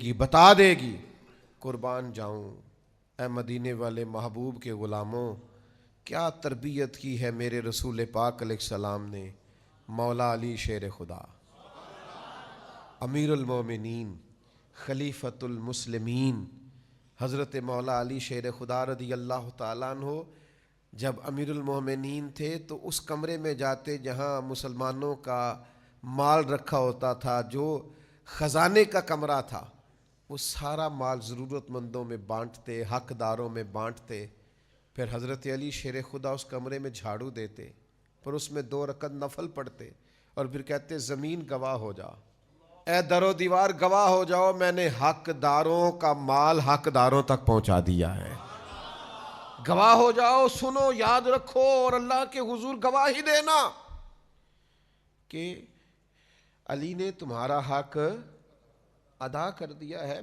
گی، بتا دے گی، قربان جاؤں اے مدینے والے محبوب کے غلاموں، کیا تربیت کی ہے میرے رسول پاک علیہ السلام نے۔ مولا علی شیر خدا، امیر المومنین، خلیفۃ المسلمین، حضرت مولا علی شیر خدا رضی اللہ تعالیٰ عنہ جب امیر المومنین تھے تو اس کمرے میں جاتے جہاں مسلمانوں کا مال رکھا ہوتا تھا، جو خزانے کا کمرہ تھا، وہ سارا مال ضرورت مندوں میں بانٹتے، حقداروں میں بانٹتے۔ پھر حضرت علی شیر خدا اس کمرے میں جھاڑو دیتے، پھر اس میں 2 رکعت نفل پڑھتے، اور پھر کہتے زمین گواہ ہو جا، اے در و دیوار گواہ ہو جاؤ، میں نے حقداروں کا مال حقداروں تک پہنچا دیا ہے۔ گواہ ہو جاؤ، سنو، یاد رکھو، اور اللہ کے حضور گواہی دینا کہ علی نے تمہارا حق ادا کر دیا ہے۔